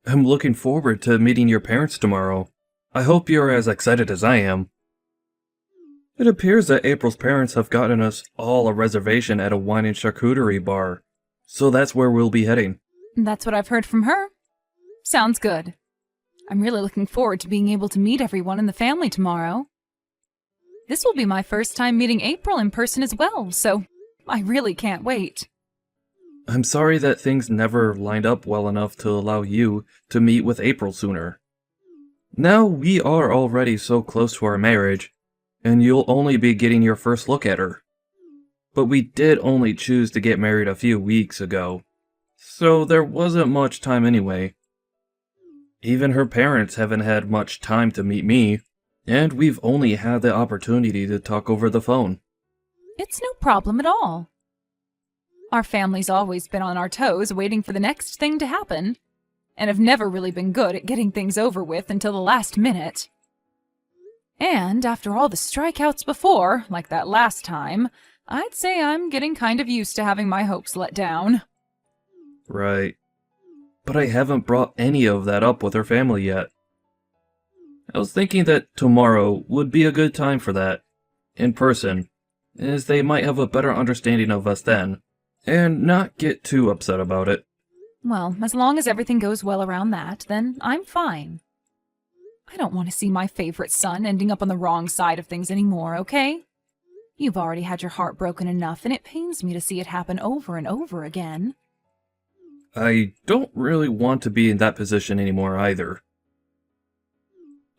I'm looking forward to meeting your parents tomorrow. I hope you're as excited as I am. It appears that April's parents have gotten us all a reservation at a wine and charcuterie bar, so that's where we'll be heading. That's what I've heard from her. Sounds good. I'm really looking forward to being able to meet everyone in the family tomorrow. This will be my first time meeting April in person as well, so I really can't wait. I'm sorry that things never lined up well enough to allow you to meet with April sooner. Now we are already so close to our marriage, and you'll only be getting your first look at her. But we did only choose to get married a few weeks ago, so there wasn't much time anyway. Even her parents haven't had much time to meet me, and we've only had the opportunity to talk over the phone. It's no problem at all. Our family's always been on our toes waiting for the next thing to happen, and have never really been good at getting things over with until the last minute. And after all the strikeouts before, like that last time, I'd say I'm getting kind of used to having my hopes let down. Right. But I haven't brought any of that up with her family yet. I was thinking that tomorrow would be a good time for that, in person, as they might have a better understanding of us then, and not get too upset about it. Well, as long as everything goes well around that, then I'm fine. I don't want to see my favorite son ending up on the wrong side of things anymore, okay? You've already had your heart broken enough, and it pains me to see it happen over and over again. I don't really want to be in that position anymore either.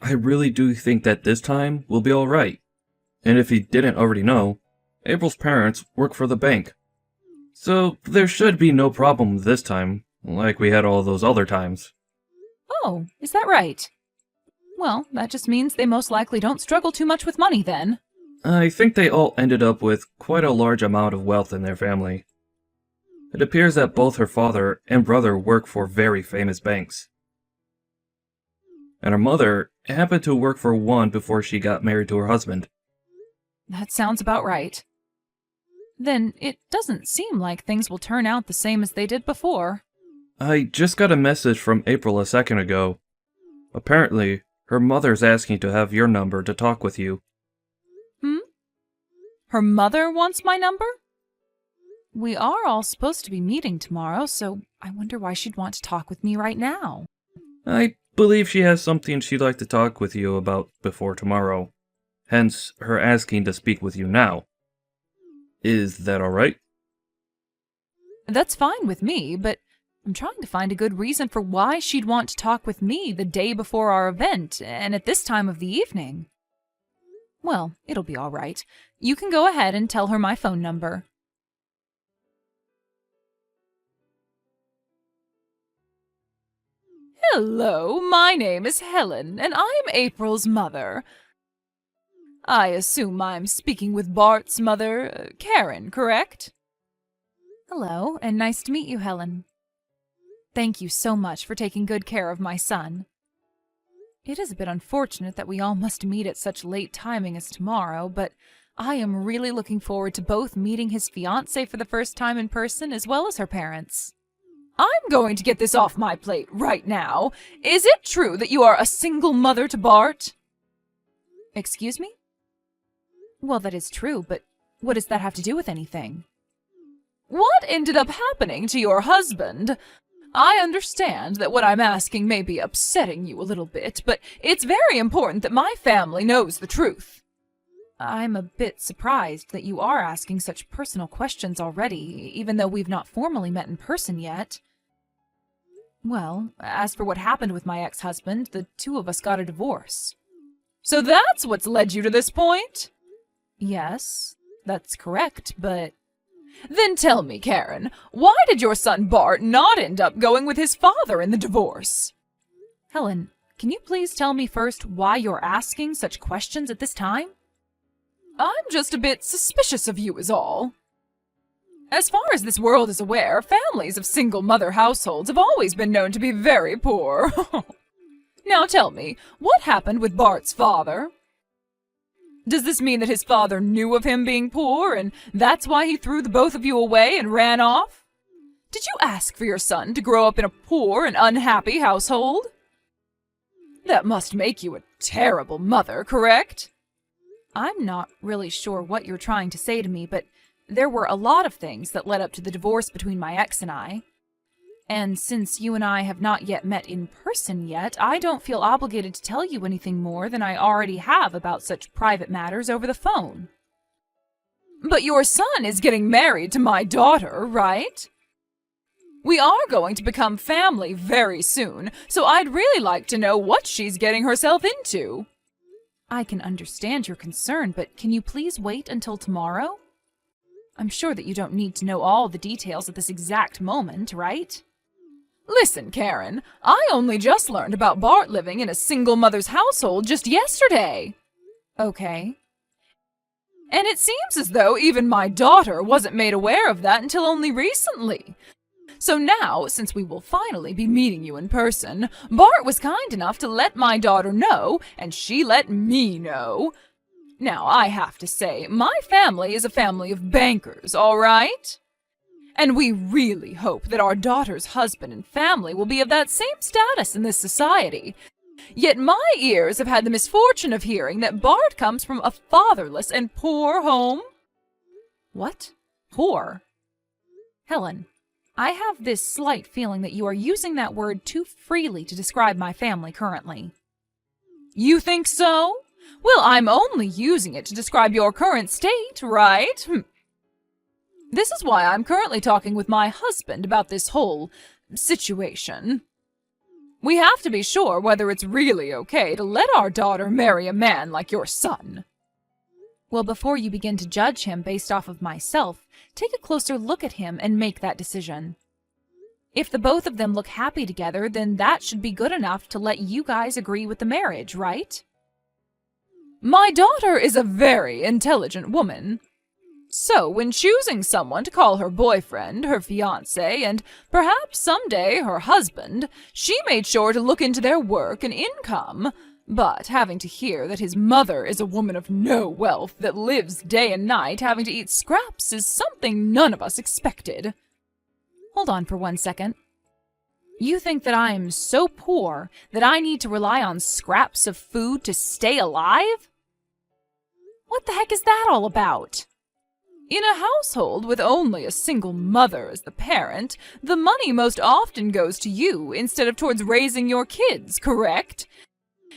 I really do think that this time will be alright. And if you didn't already know, April's parents work for the bank. So there should be no problem this time, like we had all those other times. Oh, is that right? Well, that just means they most likely don't struggle too much with money then. I think they all ended up with quite a large amount of wealth in their family. It appears that both her father and brother work for very famous banks. And her mother happened to work for one before she got married to her husband. That sounds about right. Then it doesn't seem like things will turn out the same as they did before. I just got a message from April a second ago. Apparently, her mother's asking to have your number to talk with you. Her mother wants my number? We are all supposed to be meeting tomorrow, so I wonder why she'd want to talk with me right now. I believe she has something she'd like to talk with you about before tomorrow. Hence, her asking to speak with you now. Is that alright? That's fine with me, but I'm trying to find a good reason for why she'd want to talk with me the day before our event, and at this time of the evening. Well, it'll be all right. You can go ahead and tell her my phone number. Hello, my name is Helen, and I'm April's mother. I assume I'm speaking with Bart's mother, Karen, correct? Hello, and nice to meet you, Helen. Thank you so much for taking good care of my son. It is a bit unfortunate that we all must meet at such late timing as tomorrow, but I am really looking forward to both meeting his fiancée for the first time in person as well as her parents. I'm going to get this off my plate right now. Is it true that you are a single mother to Bart? Excuse me? Well, that is true, but what does that have to do with anything? What ended up happening to your husband? I understand that what I'm asking may be upsetting you a little bit, but it's very important that my family knows the truth. I'm a bit surprised that you are asking such personal questions already, even though we've not formally met in person yet. Well, as for what happened with my ex-husband, the two of us got a divorce. So that's what's led you to this point? Yes, that's correct, but... Then tell me, Karen, why did your son Bart not end up going with his father in the divorce? Helen, can you please tell me first why you're asking such questions at this time? I'm just a bit suspicious of you is all. As far as this world is aware, families of single-mother households have always been known to be very poor. Now tell me, what happened with Bart's father? Does this mean that his father knew of him being poor, and that's why he threw the both of you away and ran off? Did you ask for your son to grow up in a poor and unhappy household? That must make you a terrible mother, correct? I'm not really sure what you're trying to say to me, but there were a lot of things that led up to the divorce between my ex and I. And since you and I have not yet met in person yet, I don't feel obligated to tell you anything more than I already have about such private matters over the phone. But your son is getting married to my daughter, right? We are going to become family very soon, so I'd really like to know what she's getting herself into. I can understand your concern, but can you please wait until tomorrow? I'm sure that you don't need to know all the details at this exact moment, right? Listen, Karen, I only just learned about Bart living in a single mother's household just yesterday. Okay. And it seems as though even my daughter wasn't made aware of that until only recently. So now, since we will finally be meeting you in person, Bart was kind enough to let my daughter know, and she let me know. Now, I have to say, my family is a family of bankers, all right? And we really hope that our daughter's husband and family will be of that same status in this society. Yet my ears have had the misfortune of hearing that Bart comes from a fatherless and poor home. What? Poor? Helen, I have this slight feeling that you are using that word too freely to describe my family currently. You think so? Well, I'm only using it to describe your current state, right? This is why I'm currently talking with my husband about this whole situation. We have to be sure whether it's really okay to let our daughter marry a man like your son. Well, before you begin to judge him based off of myself, take a closer look at him and make that decision. If the both of them look happy together, then that should be good enough to let you guys agree with the marriage, right? My daughter is a very intelligent woman. So, when choosing someone to call her boyfriend, her fiancé, and perhaps someday her husband, she made sure to look into their work and income. But having to hear that his mother is a woman of no wealth that lives day and night having to eat scraps is something none of us expected. Hold on for 1 second. You think that I am so poor that I need to rely on scraps of food to stay alive? What the heck is that all about? In a household with only a single mother as the parent, the money most often goes to you instead of towards raising your kids, correct?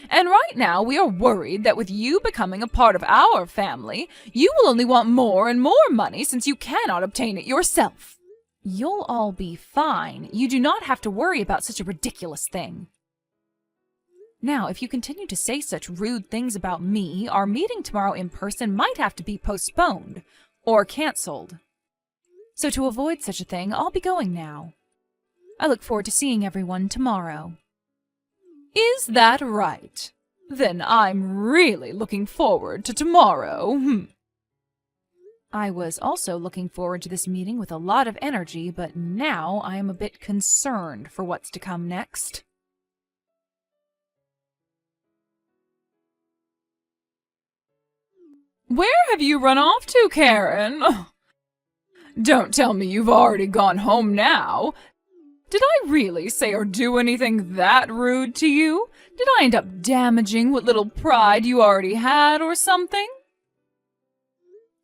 And right now we are worried that with you becoming a part of our family, you will only want more and more money since you cannot obtain it yourself. You'll all be fine. You do not have to worry about such a ridiculous thing. Now, if you continue to say such rude things about me, our meeting tomorrow in person might have to be postponed or canceled. So to avoid such a thing, I'll be going now. I look forward to seeing everyone tomorrow. Is that right? Then I'm really looking forward to tomorrow. I was also looking forward to this meeting with a lot of energy, but now I am a bit concerned for what's to come next. Where have you run off to, Karen? Don't tell me you've already gone home now. Did I really say or do anything that rude to you? Did I end up damaging what little pride you already had or something?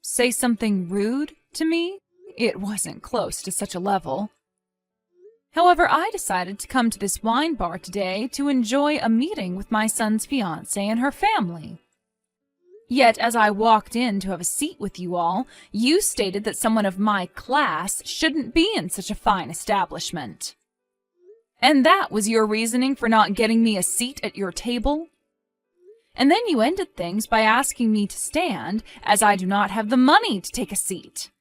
Say something rude to me? It wasn't close to such a level. However, I decided to come to this wine bar today to enjoy a meeting with my son's fiancée and her family. Yet, as I walked in to have a seat with you all, you stated that someone of my class shouldn't be in such a fine establishment. And that was your reasoning for not getting me a seat at your table? And then you ended things by asking me to stand, as I do not have the money to take a seat.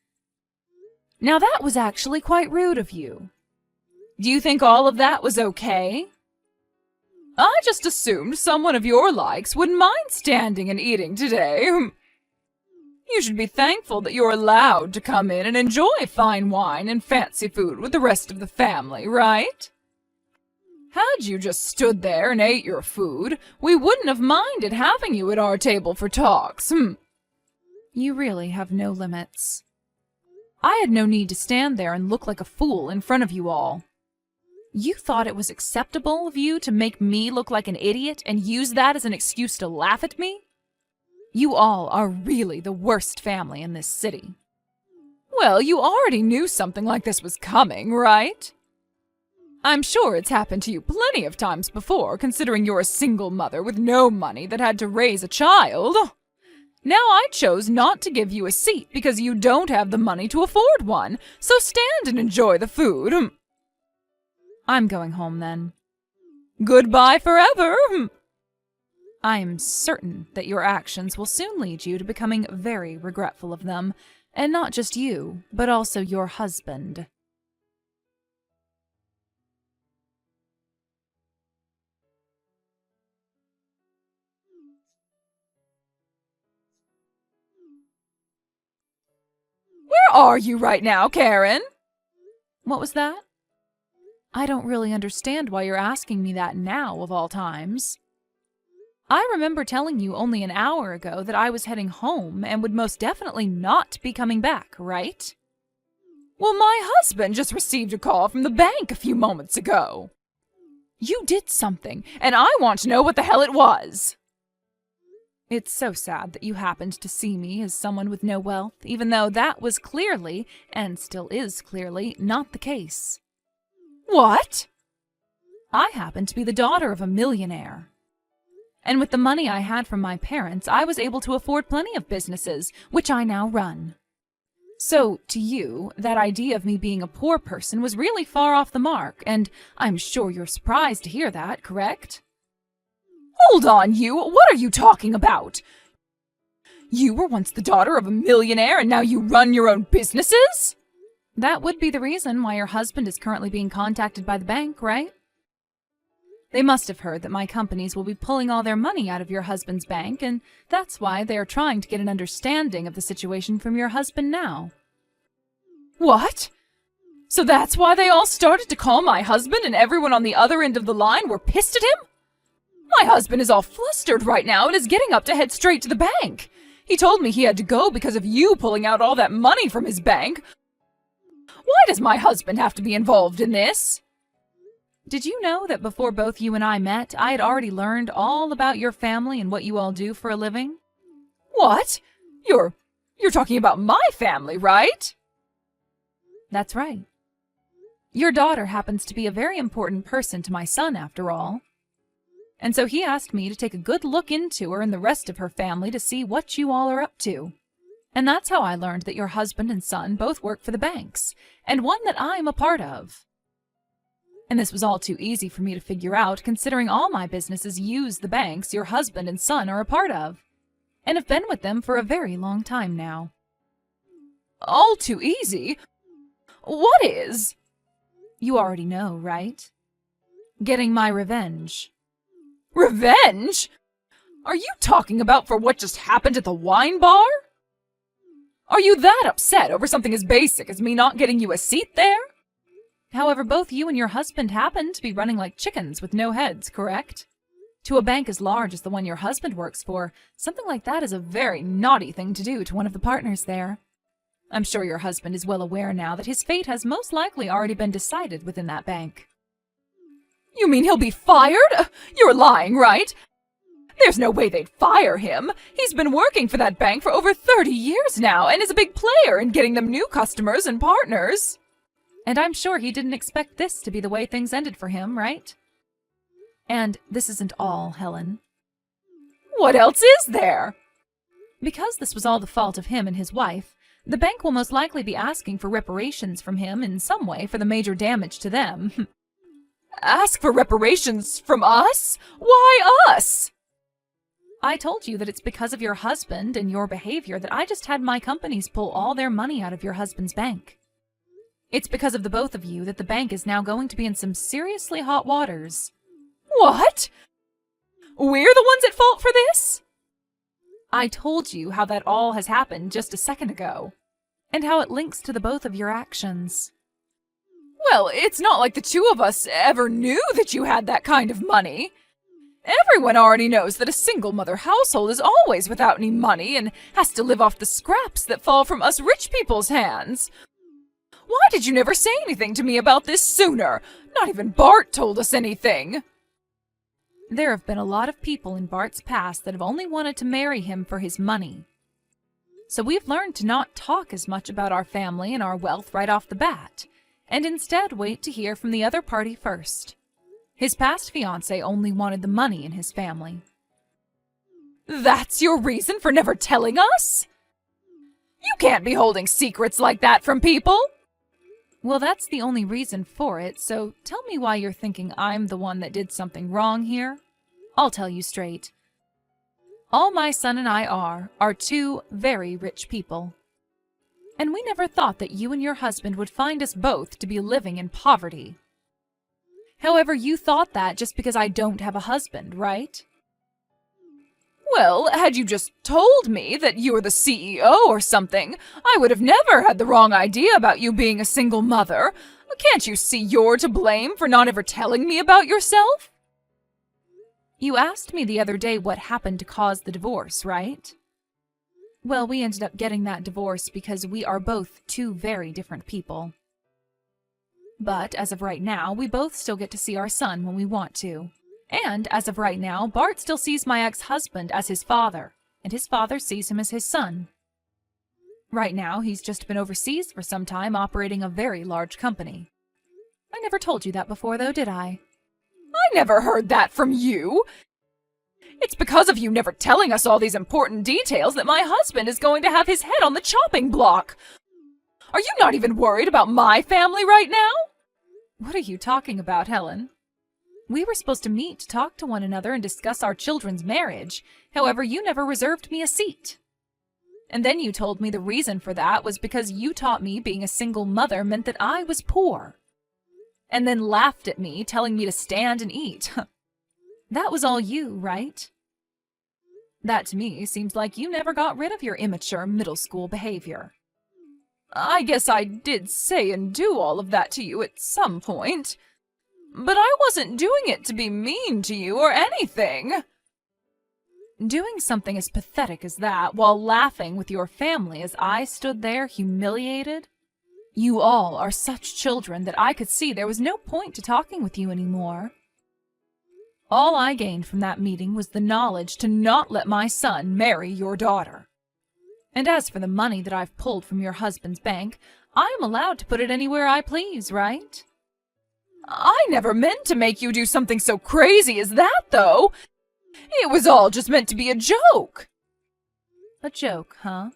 Now that was actually quite rude of you. Do you think all of that was okay? I just assumed someone of your likes wouldn't mind standing and eating today. You should be thankful that you're allowed to come in and enjoy fine wine and fancy food with the rest of the family, right? Had you just stood there and ate your food, we wouldn't have minded having you at our table for talks. You really have no limits. I had no need to stand there and look like a fool in front of you all. You thought it was acceptable of you to make me look like an idiot and use that as an excuse to laugh at me? You all are really the worst family in this city. Well, you already knew something like this was coming, right? I'm sure it's happened to you plenty of times before, considering you're a single mother with no money that had to raise a child. Now I chose not to give you a seat because you don't have the money to afford one, so stand and enjoy the food. I'm going home then. Goodbye forever. I am certain that your actions will soon lead you to becoming very regretful of them, and not just you, but also your husband. Where are you right now, Karen? What was that? I don't really understand why you're asking me that now, of all times. I remember telling you only an hour ago that I was heading home and would most definitely not be coming back, right? Well, my husband just received a call from the bank a few moments ago. You did something, and I want to know what the hell it was. It's so sad that you happened to see me as someone with no wealth, even though that was clearly, and still is clearly, not the case. What? I happen to be the daughter of a millionaire. And with the money I had from my parents, I was able to afford plenty of businesses, which I now run. So, to you, that idea of me being a poor person was really far off the mark, and I'm sure you're surprised to hear that, correct? Hold on, you! What are you talking about? You were once the daughter of a millionaire, and now you run your own businesses? That would be the reason why your husband is currently being contacted by the bank, right? They must have heard that my companies will be pulling all their money out of your husband's bank, and that's why they are trying to get an understanding of the situation from your husband now. What? So that's why they all started to call my husband and everyone on the other end of the line were pissed at him? My husband is all flustered right now and is getting up to head straight to the bank. He told me he had to go because of you pulling out all that money from his bank. Why does my husband have to be involved in this? Did you know that before both you and I met, I had already learned all about your family and what you all do for a living? What? You're talking about my family, right? That's right. Your daughter happens to be a very important person to my son, after all. And so he asked me to take a good look into her and the rest of her family to see what you all are up to. And that's how I learned that your husband and son both work for the banks, and one that I'm a part of. And this was all too easy for me to figure out, considering all my businesses use the banks your husband and son are a part of, and have been with them for a very long time now. All too easy? What is? You already know, right? Getting my revenge. Revenge? Are you talking about for what just happened at the wine bar? Are you that upset over something as basic as me not getting you a seat there? However, both you and your husband happen to be running like chickens with no heads, correct? To a bank as large as the one your husband works for, something like that is a very naughty thing to do to one of the partners there. I'm sure your husband is well aware now that his fate has most likely already been decided within that bank. You mean he'll be fired? You're lying, right? There's no way they'd fire him. He's been working for that bank for over 30 years now and is a big player in getting them new customers and partners. And I'm sure he didn't expect this to be the way things ended for him, right? And this isn't all, Helen. What else is there? Because this was all the fault of him and his wife, the bank will most likely be asking for reparations from him in some way for the major damage to them. Ask for reparations from us? Why us? I told you that it's because of your husband and your behavior that I just had my companies pull all their money out of your husband's bank. It's because of the both of you that the bank is now going to be in some seriously hot waters. What? We're the ones at fault for this? I told you how that all has happened just a second ago, and how it links to the both of your actions. Well, it's not like the two of us ever knew that you had that kind of money. Everyone already knows that a single mother household is always without any money and has to live off the scraps that fall from us rich people's hands. Why did you never say anything to me about this sooner? Not even Bart told us anything. There have been a lot of people in Bart's past that have only wanted to marry him for his money. So we've learned to not talk as much about our family and our wealth right off the bat, and instead wait to hear from the other party first. His past fiancée only wanted the money in his family. That's your reason for never telling us? You can't be holding secrets like that from people. Well, that's the only reason for it, so tell me why you're thinking I'm the one that did something wrong here. I'll tell you straight. All my son and I are two very rich people. And we never thought that you and your husband would find us both to be living in poverty. However, you thought that just because I don't have a husband, right? Well, had you just told me that you were the CEO or something, I would have never had the wrong idea about you being a single mother. Can't you see you're to blame for not ever telling me about yourself? You asked me the other day what happened to cause the divorce, right? Well, we ended up getting that divorce because we are both two very different people. But as of right now, we both still get to see our son when we want to. And as of right now, Bart still sees my ex-husband as his father, and his father sees him as his son. Right now, he's just been overseas for some time operating a very large company. I never told you that before, though, did I? I never heard that from you. It's because of you never telling us all these important details that my husband is going to have his head on the chopping block. Are you not even worried about my family right now? What are you talking about, Helen? We were supposed to meet to talk to one another and discuss our children's marriage. However, you never reserved me a seat. And then you told me the reason for that was because you taught me being a single mother meant that I was poor. And then laughed at me, telling me to stand and eat. That was all you, right? That to me seems like you never got rid of your immature middle school behavior. I guess I did say and do all of that to you at some point. But I wasn't doing it to be mean to you or anything. Doing something as pathetic as that while laughing with your family as I stood there humiliated? You all are such children that I could see there was no point to talking with you anymore. All I gained from that meeting was the knowledge to not let my son marry your daughter. And as for the money that I've pulled from your husband's bank, I'm allowed to put it anywhere I please, right? I never meant to make you do something so crazy as that, though. It was all just meant to be a joke. A joke, huh?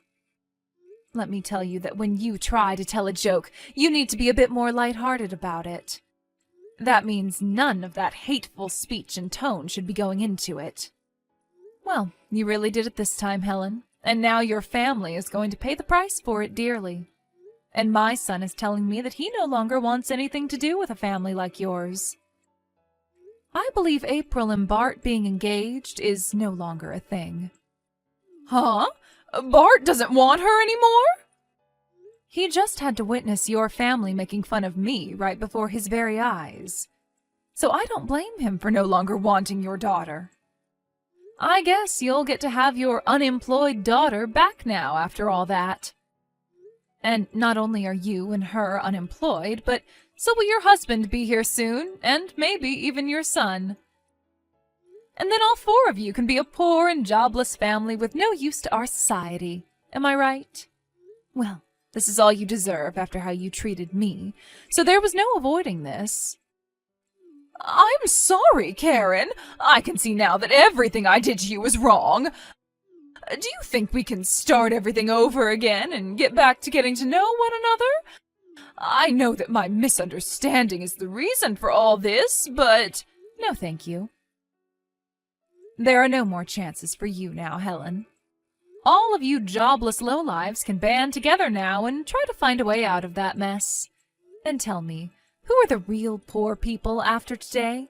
Let me tell you that when you try to tell a joke, you need to be a bit more lighthearted about it. That means none of that hateful speech and tone should be going into it. Well, you really did it this time, Helen, and now your family is going to pay the price for it dearly. And my son is telling me that he no longer wants anything to do with a family like yours. I believe April and Bart being engaged is no longer a thing. Huh? Bart doesn't want her anymore? He just had to witness your family making fun of me right before his very eyes. So I don't blame him for no longer wanting your daughter. I guess you'll get to have your unemployed daughter back now after all that. And not only are you and her unemployed, but so will your husband be here soon, and maybe even your son. And then all four of you can be a poor and jobless family with no use to our society. Am I right? Well, this is all you deserve after how you treated me, so there was no avoiding this. I'm sorry, Karen. I can see now that everything I did to you was wrong. Do you think we can start everything over again and get back to getting to know one another? I know that my misunderstanding is the reason for all this, but no thank you. There are no more chances for you now, Helen. All of you jobless lowlives can band together now and try to find a way out of that mess. And tell me, who are the real poor people after today?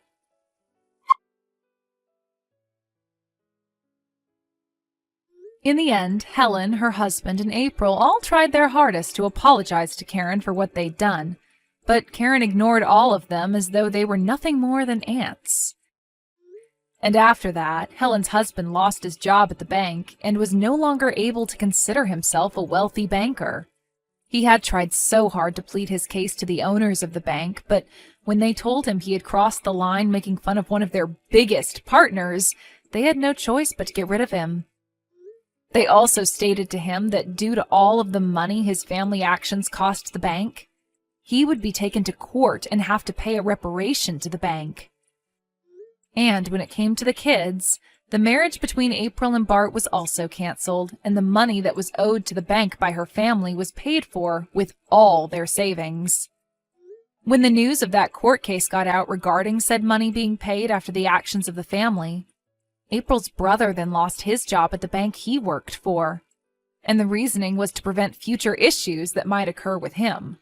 In the end, Helen, her husband, and April all tried their hardest to apologize to Karen for what they'd done, but Karen ignored all of them as though they were nothing more than ants. And after that, Helen's husband lost his job at the bank and was no longer able to consider himself a wealthy banker. He had tried so hard to plead his case to the owners of the bank, but when they told him he had crossed the line making fun of one of their biggest partners, they had no choice but to get rid of him. They also stated to him that due to all of the money his family actions cost the bank, he would be taken to court and have to pay a reparation to the bank. And when it came to the kids, the marriage between April and Bart was also canceled, and the money that was owed to the bank by her family was paid for with all their savings. When the news of that court case got out regarding said money being paid after the actions of the family, April's brother then lost his job at the bank he worked for, and the reasoning was to prevent future issues that might occur with him.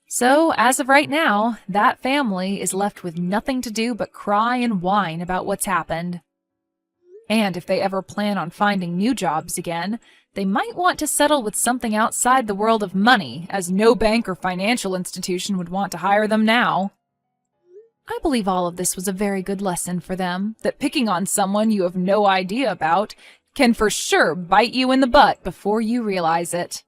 So, as of right now, that family is left with nothing to do but cry and whine about what's happened. And if they ever plan on finding new jobs again, they might want to settle with something outside the world of money, as no bank or financial institution would want to hire them now. I believe all of this was a very good lesson for them, that picking on someone you have no idea about can for sure bite you in the butt before you realize it.